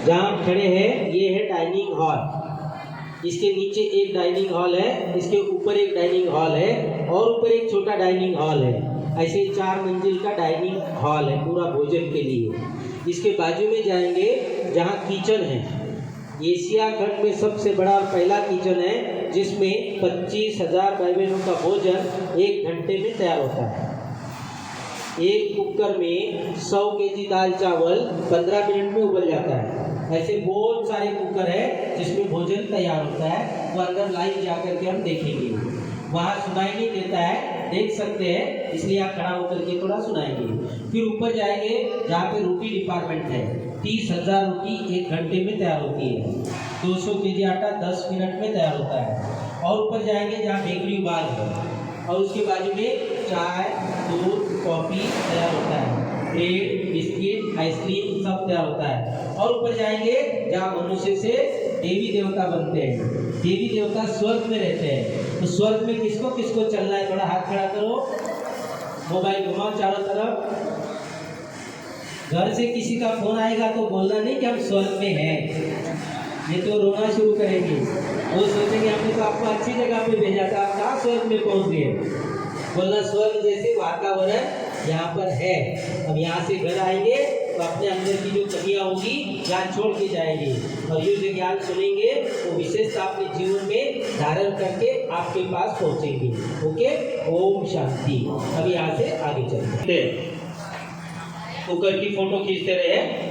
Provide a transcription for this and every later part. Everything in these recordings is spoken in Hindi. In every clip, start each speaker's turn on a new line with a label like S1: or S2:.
S1: जहाँ हम खड़े हैं ये है डाइनिंग हॉल। इसके नीचे एक डाइनिंग हॉल है, इसके ऊपर एक डाइनिंग हॉल है और ऊपर एक छोटा डाइनिंग हॉल है। ऐसे 4 मंजिल का डाइनिंग हॉल है पूरा भोजन के लिए। इसके बाजू में जाएंगे जहाँ किचन है। एशिया खंड में सबसे बड़ा और पहला किचन है जिसमें 25,000 भाई बहनों का भोजन 1 घंटे में तैयार होता है। एक कुकर में 100 केजी दाल चावल 15 मिनट में उबल जाता है। ऐसे बहुत सारे कुकर है जिसमें भोजन तैयार होता है। वो अंदर लाइव जा करके हम देखेंगे। वहाँ सुनाई नहीं देता है, देख सकते हैं, इसलिए आप खड़ा होकर के थोड़ा सुनाएंगे। फिर ऊपर जाएंगे जहाँ पे रोटी डिपार्टमेंट है। 30,000 रोटी 1 घंटे में तैयार होती है। 200 केजी आटा 10 मिनट में तैयार होता है। और ऊपर जाएंगे जहाँ बेकरी विभाग है और उसके बाजू में चाय, दूध, कॉफ़ी तैयार होता है। ब्रेड, बिस्किट, आइसक्रीम सब तैयार होता है। और ऊपर जाएंगे जहाँ मनुष्य से देवी देवता बनते हैं। देवी देवता स्वर्ग में रहते हैं। तो स्वर्ग में किसको किसको चलना है, थोड़ा हाथ खड़ा करो, मोबाइल घुमाओ चारों तरफ। घर से किसी का फोन आएगा तो बोलना नहीं कि हम स्वर्ग में हैं, ये तो रोना शुरू करेंगे। वो सोचेंगे हमने तो आपको अच्छी जगह पे भेजा था, आप कहाँ स्वर्ग में पहुँच गए। बोलना स्वर्ग जैसे वातावरण यहाँ पर है। अब यहाँ से घर आएंगे तो अपने अंदर की जो कमियाँ होंगी यहाँ छोड़ के जाएंगे और ये जो ज्ञान सुनेंगे वो विशेषता अपने जीवन में धारण करके आपके पास पहुँचेंगे। ओके, ओम शांति। अब यहाँ से आगे चलते हैं। कुकर की फोटो खींचते रहे।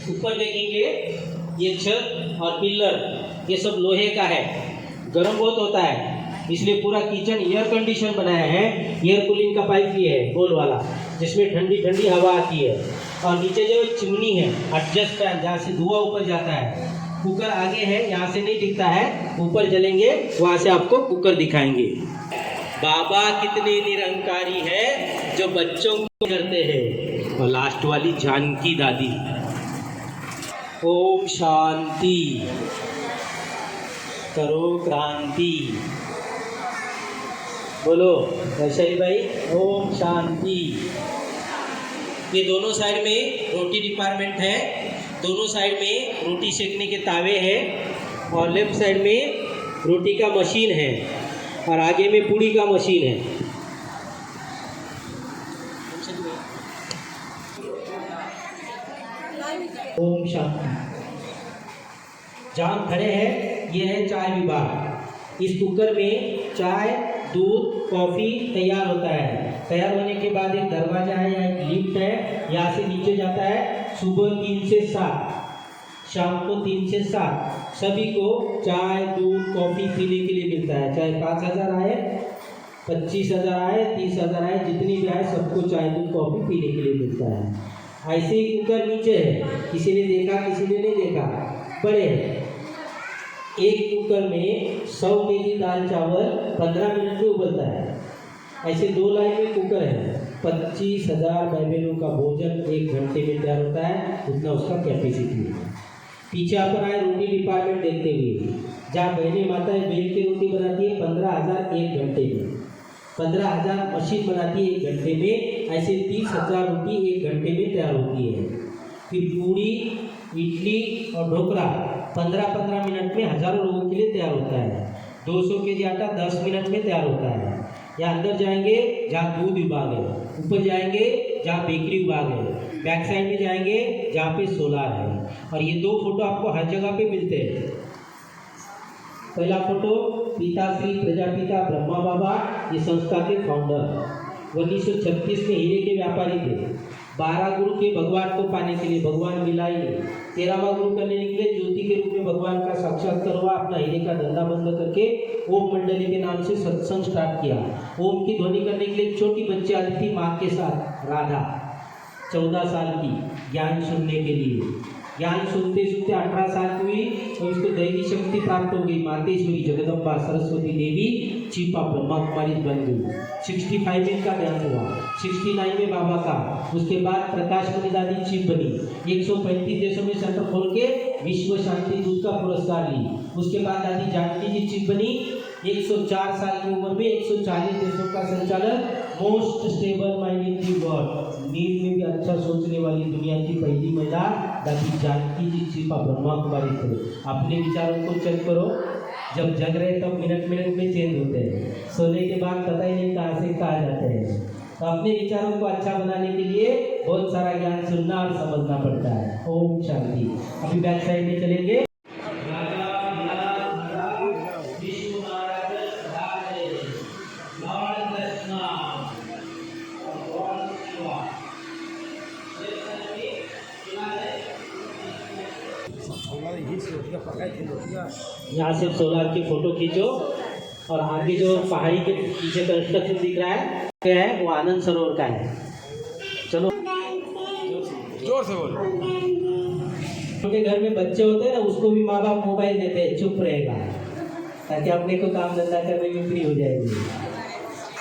S1: ऊपर देखेंगे ये छत और पिलर ये सब लोहे का है, गर्म बहुत होता है, इसलिए पूरा किचन एयर कंडीशन बनाया है। एयर कूलिंग का पाइप भी है गोल वाला जिसमें ठंडी ठंडी हवा आती है। और नीचे जो चिमनी है एडजस्ट फैन जहाँ से धुआं ऊपर जाता है। कुकर आगे है, यहाँ से नहीं दिखता है, ऊपर जलेंगे वहाँ से आपको कुकर दिखाएंगे। बाबा कितने निरंकारी है जो बच्चों को करते हैं। और लास्ट वाली जानकी दादी। ओम शांति, करो क्रांति। बोलो वैशाली भाई, ओम शांति। ये दोनों साइड में रोटी डिपार्टमेंट है, दोनों साइड में रोटी सेकने के तावे हैं और लेफ्ट साइड में रोटी का मशीन है और आगे में पूड़ी का मशीन है। ओम शांति। जहाँ खड़े हैं ये है चाय विभाग। इस कुकर में चाय, दूध, कॉफ़ी तैयार होता है। तैयार होने के बाद एक दरवाजा है या एक लिफ्ट है, यहाँ से नीचे जाता है। सुबह 3 से 7, शाम को 3 से 7 सभी को चाय, दूध, कॉफ़ी पीने के लिए मिलता है। चाहे 5,000 आए, 25,000 आए, 30,000 आए, जितनी भी आए सबको चाय, दूध, कॉफ़ी पीने के लिए मिलता है। ऐसे ही कुकर नीचे है, किसी ने देखा किसी ने नहीं देखा, बड़े हैं। एक कुकर में 100 केजी दाल चावल 15 मिनट में उबलता है। ऐसे 2 लाइन में कुकर है। 25,000 भाई बहनों का भोजन 1 घंटे में तैयार होता है, उतना उसका कैपेसिटी है। पीछे अपन आए रोटी डिपार्टमेंट देखते हुए, जहाँ बहनें माताएं बेल के रोटी बनाती है 15,000 1 घंटे में। 15,000 मशीन बनाती है 1 घंटे में। ऐसे 30,000 रोटी 1 घंटे में तैयार होती है। फिर पूड़ी, इडली और ढोकला 15-15 मिनट में हज़ारों लोगों के लिए तैयार होता है। 200 केजी आटा 10 मिनट में तैयार होता है। या अंदर जाएंगे जहाँ दूध विभाग है, ऊपर जाएंगे जहाँ बेकरी विभाग है, बैक साइड में जाएंगे जहाँ पे सोलार है। और ये 2 फोटो आपको हर जगह पे मिलते हैं। पहला फोटो पिताश्री प्रजापिता ब्रह्मा बाबा, ये संस्था के फाउंडर। 1936 में हीरे के व्यापारी थे। 12 गुरु के भगवान को पाने के लिए भगवान मिला ही नहीं। 13वां गुरु करने निकले, ज्योति के रूप में भगवान का साक्षात्कार हुआ। अपना हीरे का धंधा बंद करके ओम मंडली के नाम से सत्संग स्टार्ट किया। ओम की ध्वनि करने के लिए छोटी बच्ची आती थी माँ के साथ, राधा 14 साल की, ज्ञान सुनने के लिए। ज्ञान सुनते सुनते 18 साल की हुई और उसको दैवी शक्ति प्राप्त हो गई। मातेश्वरी जगदम्बा सरस्वती देवी चीपा ब्रह्मा कुमारी बन गई। 65 में इनका ज्ञान हुआ, 69 में बाबा का। उसके बाद प्रकाश मणि दादी चीफ बनी। 135 देशों में सेंटर खोल के विश्व शांति दूत का पुरस्कार ली। उसके बाद दादी जानकी जी चीफ बनी। 104 साल की उम्र में 140 देशों का संचालन, most stable mind in the world, नींद में भी अच्छा सोचने वाली दुनिया की पहली महिला डॉक्टर जानकी जी शिल्पा ब्रह्मा कुमारी थे। अपने विचारों को चेक करो, जब जग रहे तब मिनट मिनट में चेंज होते हैं, सोने के बाद पता ही नहीं कहाँ से कहाँ जाते हैं। तो अपने विचारों को अच्छा बनाने के लिए बहुत सारा ज्ञान सुनना और समझना पड़ता है। ओम शांति। अभी बैक साइड में चलेंगे। यहाँ से सोलार की फोटो खींचो और आगे जो पहाड़ी के पीछे कंस्ट्रक्शन दिख रहा है क्या है, वो आनंद सरोवर का है। चलो
S2: जोर से बोलो।
S1: उनके घर में बच्चे होते हैं ना, उसको भी माँ बाप मोबाइल देते हैं, चुप रहेगा ताकि अपने को काम धंधा करने में फ्री हो जाएगी।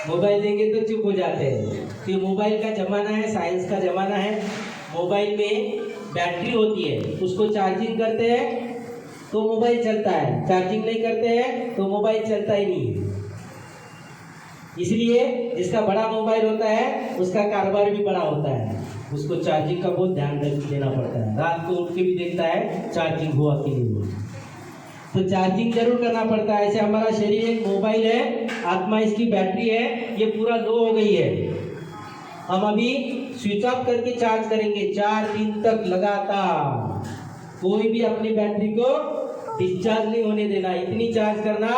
S1: मोबाइल देंगे तो चुप हो जाते हैं। तो मोबाइल का जमाना है, साइंस का जमाना है। मोबाइल में बैटरी होती है, उसको चार्जिंग करते हैं तो मोबाइल चलता है, चार्जिंग नहीं करते हैं तो मोबाइल चलता ही नहीं है। इसलिए जिसका बड़ा मोबाइल होता है उसका कारोबार भी बड़ा होता है, उसको चार्जिंग का बहुत ध्यान देना पड़ता है। रात को उठ के भी देखता है चार्जिंग हुआ कि नहीं हुआ। तो चार्जिंग जरूर करना पड़ता है। ऐसे हमारा शरीर एक मोबाइल है, आत्मा इसकी बैटरी है, ये पूरा लो हो गई है। हम अभी स्विच ऑफ करके चार्ज करेंगे 4 दिन तक लगातार। कोई भी अपनी बैटरी को डिस्चार्ज नहीं होने देना, इतनी चार्ज करना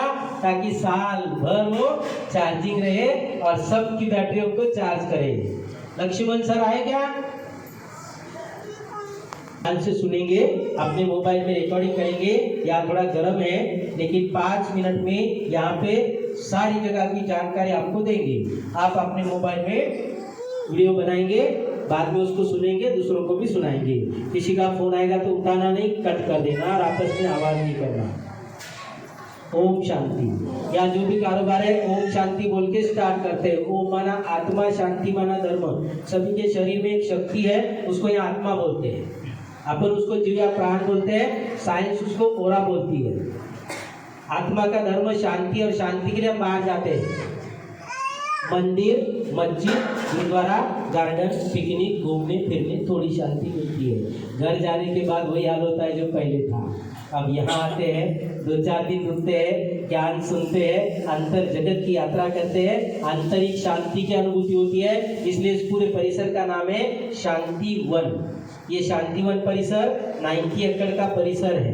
S1: ताकि साल भर वो चार्जिंग रहे और सबकी बैटरियों को चार्ज करे। लक्ष्मण सर आए क्या? ध्यान से सुनेंगे, अपने मोबाइल में रिकॉर्डिंग करेंगे। यहाँ थोड़ा गर्म है लेकिन 5 मिनट में यहाँ पे सारी जगह की जानकारी आपको देंगे। आप अपने मोबाइल में वीडियो बनाएंगे, बाद में उसको सुनेंगे, दूसरों को भी सुनाएंगे। किसी का फोन आएगा तो उठाना नहीं, कट कर देना और आपस में आवाज नहीं करना। ओम शांति। या जो भी कारोबार है ओम शांति बोल के स्टार्ट करते हैं। ओम माना आत्मा, शांति माना धर्म। सभी के शरीर में एक शक्ति है, उसको यहाँ आत्मा बोलते हैं। अपन उसको जीव या प्राण बोलते हैं, साइंस उसको ओरा बोलती है। आत्मा का धर्म शांति, और शांति के लिए हम बाहर जाते हैं, मंदिर, मस्जिद, गुरुद्वारा, गार्डन, पिकनिक, घूमने फिरने थोड़ी शांति मिलती है। घर जाने के बाद वही हाल होता है जो पहले था। अब यहाँ आते हैं, 2-4 दिन रुकते हैं, ज्ञान सुनते हैं, अंतर जगत की यात्रा करते हैं, आंतरिक शांति की अनुभूति होती है। इसलिए इस पूरे परिसर का नाम है शांति वन। ये शांति वन परिसर 90 एकड़ का परिसर है,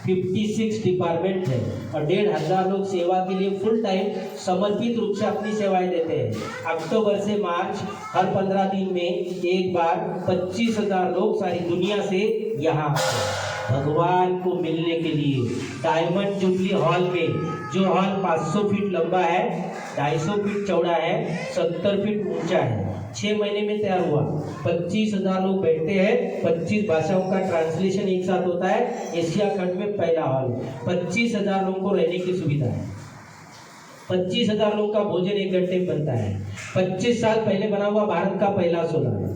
S1: 56 डिपार्टमेंट है और 1500 लोग सेवा के लिए फुल टाइम समर्पित रूप से अपनी सेवाएं देते हैं। अक्टूबर से मार्च हर 15 दिन में एक बार 25,000 लोग सारी दुनिया से यहाँ आते हैं भगवान को मिलने के लिए। डायमंड जुबली हॉल में, जो हॉल 500 फीट लंबा है, 250 फीट चौड़ा है, 70 फीट ऊंचा है, 6 महीने में तैयार हुआ। 25,000 लोग बैठते हैं, 25 भाषाओं का ट्रांसलेशन एक साथ होता है। एशिया खंड में पहला हॉल, 25,000 लोगों को रहने की सुविधा है, 25,000 लोगों का भोजन 1 घंटे में बनता है। 25 साल पहले बना हुआ भारत का पहला सोलर।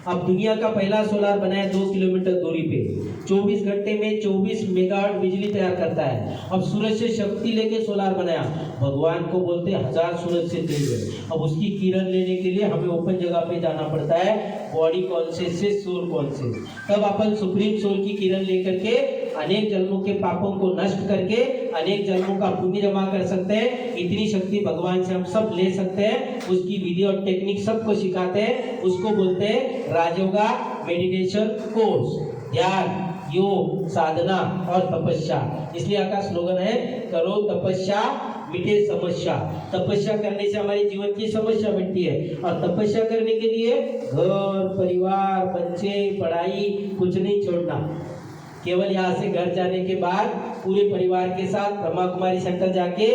S1: अब दुनिया का पहला सोलर बना है 2 किलोमीटर दूरी पे, 24 घंटे में 24 मेगावाट बिजली तैयार करता है। अब सूरज से शक्ति लेके सोलर बनाया, भगवान को बोलते हैं 1000 सूरज से तेज है। अब उसकी किरण लेने के लिए हमें ओपन जगह पे जाना पड़ता है, बॉडी कॉन्शियस से सोल कॉन्शियस। तब अपन सुप्रीम सोल की किरण लेकर के अनेक जन्मों के पापों को नष्ट करके अनेक जन्मों का पुण्य जमा कर सकते हैं। इतनी शक्ति भगवान से हम सब ले सकते हैं। उसकी विधि और टेक्निक सबको सिखाते हैं, उसको बोलते हैं राजयोगा मेडिटेशन कोर्स, ध्यान, योग, साधना और तपस्या। इसलिए आपका स्लोगन है करो तपस्या मिटे समस्या। तपस्या करने से हमारे जीवन की समस्या मिटती है और तपस्या करने के लिए घर, परिवार, बच्चे, पढ़ाई कुछ नहीं छोड़ना। केवल यहाँ से घर जाने के बाद पूरे परिवार के साथ ब्रह्मा कुमारी सेंटर जाके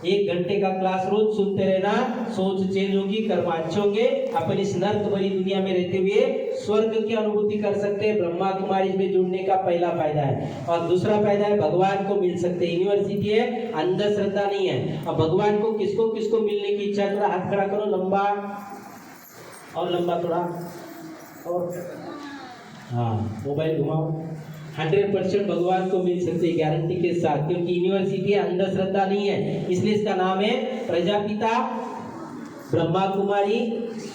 S1: 1 घंटे का क्लास रोज सुनते रहना। सोच चेंज होगी, कर्म अच्छे होंगे। अपन इस नर्क भरी दुनिया में रहते हुए स्वर्ग की अनुभूति कर सकते हैं। ब्रह्मा कुमारी में जुड़ने का पहला फायदा है। और दूसरा फायदा है भगवान को मिल सकते हैं। यूनिवर्सिटी है, अंधश्रद्धा नहीं है। अब भगवान को किसको किसको मिलने की इच्छा है? थोड़ा हाथ खड़ा करो, लंबा और लंबा, थोड़ा और हाँ, मोबाइल घुमाओ। 100% भगवान को मिल सकते हैं गारंटी के साथ, क्योंकि यूनिवर्सिटी अंधश्रद्धा नहीं है, इसलिए इसका नाम है प्रजापिता ब्रह्मा कुमारी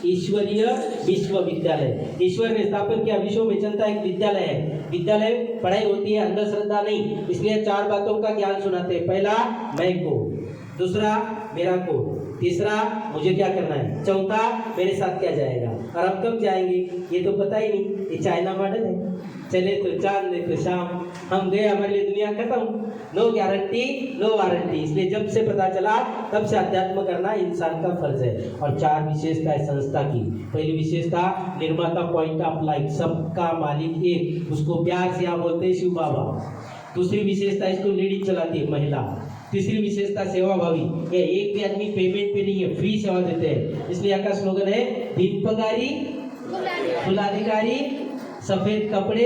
S1: ईश्वरीय विश्वविद्यालय। ईश्वर ने स्थापित किया, विश्व में चलता एक विद्यालय है। विद्यालय पढ़ाई होती है, अंधश्रद्धा नहीं। इसलिए 4 बातों का ज्ञान सुनाते हैं। पहला मैं को, दूसरा मेरा को, तीसरा मुझे क्या करना है, चौथा मेरे साथ क्या जाएगा और हम कब जाएंगे ये तो पता ही नहीं। ये चाइना मॉडल है, चले तो चांद दे तो शाम, हम गए हमारे लिए दुनिया खत्म। No guarantee no warranty. इसलिए जब से पता चला तब से अध्यात्म करना इंसान का फर्ज है। और 4 विशेषता है संस्था की। पहली विशेषता निर्माता पॉइंट ऑफ लाइट, सबका मालिक एक, उसको प्यार से यहाँ बोलते हैं शिव बाबा। दूसरी विशेषता इसको लेडीज चलाती है, महिला। तीसरी विशेषता सेवा भावी, ये एक भी आदमी पेमेंट पे नहीं है, फ्री सेवा देते हैं। इसलिए यहाँ का स्लोगन है दिन पगारी फुलाधिकारी, सफेद कपड़े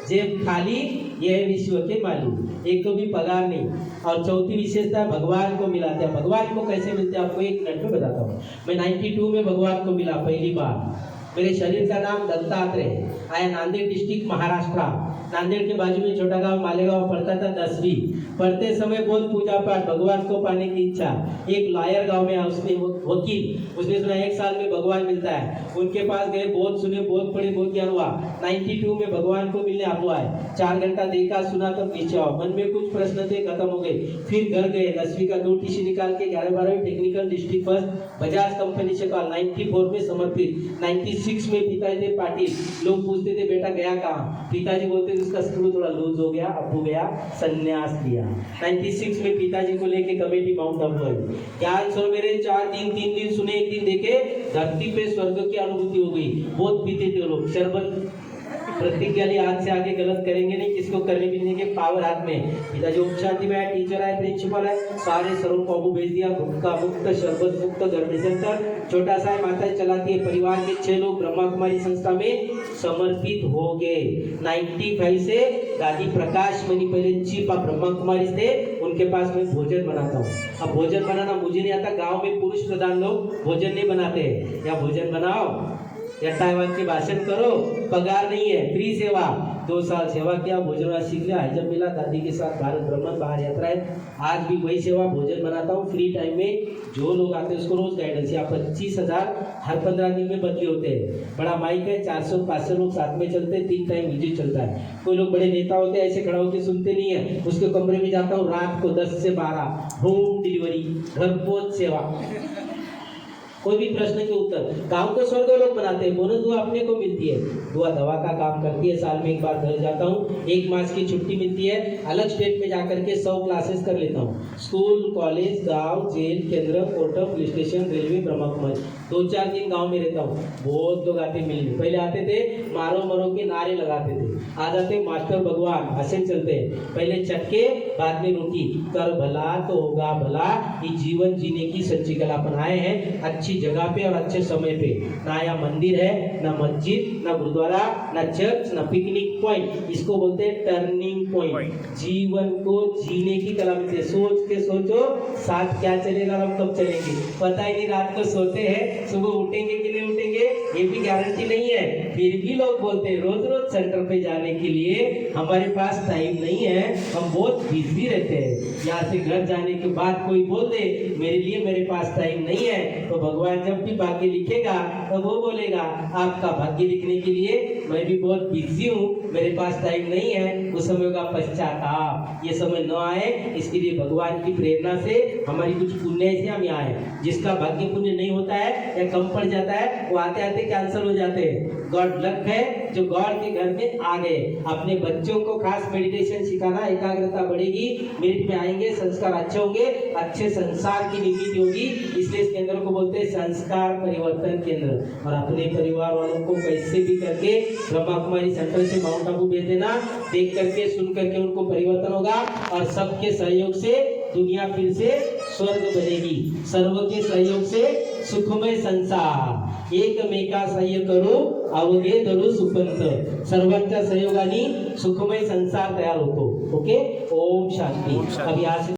S1: जेब खाली, ये है विश्व के मालिक, एक तो भी पगार नहीं। और चौथी विशेषता भगवान को मिलाते हैं। भगवान को कैसे मिलते हैं आपको 1 मिनट में बताता हूँ। मैं 92 में भगवान को मिला पहली बार। मेरे शरीर का नाम दत्तात्रेय, आया नांदेड़ डिस्ट्रिक्ट महाराष्ट्र। नांदेड़ के बाजू में छोटा गांव मालेगांव पढ़ता था 10वीं। पढ़ते समय बहुत पूजा पाठ, भगवान को पाने की इच्छा। एक लॉयर गांव में उसने वकील, उसने सुना 1 साल में भगवान मिलता है। उनके पास गए, बहुत सुने, बहुत पढ़े, बहुत ज्ञान हुआ। 92 में भगवान को मिलने आप आए। 4 घंटा देखा सुना तब नीचे आओ। मन में कुछ प्रश्न थे, खत्म हो गए। फिर घर गए, 10वीं का 2 टीसी निकाल के 11-12 technical district first Bajaj company से कॉल 94 में समर्पित। 96 में पिताजी थे पाटिल। लोग पूछते थे बेटा गया कहाँ, पिताजी बोलते थे उसका स्क्रू थोड़ा लूज हो गया, अब्बू गया संन्यास लिया। 96 में पिताजी को लेके कमेटी माउंट आबू आई। ज्ञान सर मेरे 4 दिन 3 दिन सुने, 1 दिन देखे, धरती पे स्वर्ग की अनुभूति हो गई। बहुत पीते थे लोग शरबत। प्रतिज्ञा ली आज से आगे गलत करेंगे नहीं, किसको करने पीने के पावर हाथ में। पिताजी ओम शांति में है, टीचर है, प्रिंसिपल है, सारे सरों को अबू भेज दिया। गुटखा मुक्त, शरबत मुक्त, गर्भ सेंटर छोटा सा है, माता चलाती है। परिवार के 6 लोग ब्रह्मा कुमारी संस्था में समर्पित हो गए। 95 से दादी प्रकाश मणि पहले चीफ ऑफ ब्रह्मा कुमारी थे, उनके पास मैं भोजन बनाता हूँ। अब भोजन बनाना मुझे नहीं आता, गाँव में पुरुष प्रधान लोग भोजन नहीं बनाते हैं। या भोजन बनाओ या टाइम के भाषण करो, पगार नहीं है, फ्री सेवा। 2 साल सेवा किया, भोजन सीख लिया, हजम मिला। दादी के साथ भारत भ्रमण, बाहर यात्रा है। आज भी वही सेवा, भोजन बनाता हूँ फ्री टाइम में। जो लोग आते हैं उसको रोज गाइडेंस। यहाँ 25,000 हर 15 दिन में बदली होते हैं। बड़ा माइक है, 400-500 लोग साथ में चलते हैं, 3 टाइम विजिट चलता है। कोई लोग बड़े नेता होते हैं, ऐसे खड़ा होकर सुनते नहीं है। उसके कमरे में जाता हूँ रात को 10 से 12, होम डिलीवरी, घर पहुंच सेवा। कोई भी प्रश्न के उत्तर। गांव को स्वर्ग लोग बनाते हैं, बोनस दुआ अपने को मिलती है। दुआ दवा का काम करती है। साल में 1 बार घर जाता हूँ, 1 मास की छुट्टी मिलती है। अलग स्टेट में जाकर के 100 क्लासेस कर लेता हूँ। स्कूल, कॉलेज, गांव, जेल, केंद्र, court, police station, railway, Brahma Kumari. 2-4 दिन गांव में रहता हूँ। बहुत लोग आते मिलने। पहले आते थे मारो मरो के नारे लगाते थे, आ जाते मास्टर भगवान ऐसे चलते हैं। पहले चटके, बाद में रोटी। कर भला तो होगा भला, ये जीवन जीने की सच्ची कला। अपन आए हैं अच्छी जगह पे और अच्छे समय पे। ना यहाँ मंदिर है, ना मस्जिद, ना गुरुद्वारा, ना चर्च, ना पिकनिक पॉइंट। इसको बोलते हैं टर्निंग पॉइंट। जीवन को जीने की कला मिलती है। सोच के सोचो साथ क्या चलेगा और हम कब चलेंगे पता ही नहीं। रात को सोते हैं, सुबह उठेंगे कि नहीं उठेंगे ये भी गारंटी नहीं है। फिर भी लोग बोलते हैं रोज रोज सेंटर पे जाने के लिए हमारे पास टाइम नहीं है, हम बहुत बिजी रहते हैं। यहाँ से घर जाने के बाद कोई बोल दे मेरे लिए मेरे पास टाइम नहीं है, तो भगवान जब भी भाग्य लिखेगा तो वो बोलेगा आपका भाग्य लिखने के लिए मैं भी बहुत बिजी हूँ, मेरे पास टाइम नहीं है। उस समय का पश्चाताप, ये समय न आए इसके लिए भगवान की प्रेरणा से हमारी कुछ पुण्य से हम यहाँ आए। जिसका भाग्य पुण्य नहीं होता है या कम पड़ जाता है वो आते आते कैंसिल हो जाते हैं। गॉड लक है जो गॉड के घर में आ गए। अपने बच्चों को खास मेडिटेशन सिखाना, एकाग्रता बढ़ेगी, मिनट में आएंगे, संस्कार अच्छे होंगे, अच्छे संसार की निर्मित होगी। इसलिए इस केंद्र को बोलते हैं संस्कार परिवर्तन केंद्र। और अपने परिवार वालों को कैसे भी करके ब्रह्मा कुमारी सेंटर से माउंट आबू भेज देना। देख करके सुन करके उनको परिवर्तन होगा और सबके सहयोग से दुनिया फिर से स्वर्ग बनेगी। सर्व के सहयोग से सुखमय संसार। एकमेका सह्य करू अवघे धरू सुपंत। सर्वांच्या सहयोगाने सुखमय संसार तयार होतो। ओके, ओम शांती। अब यहाँ से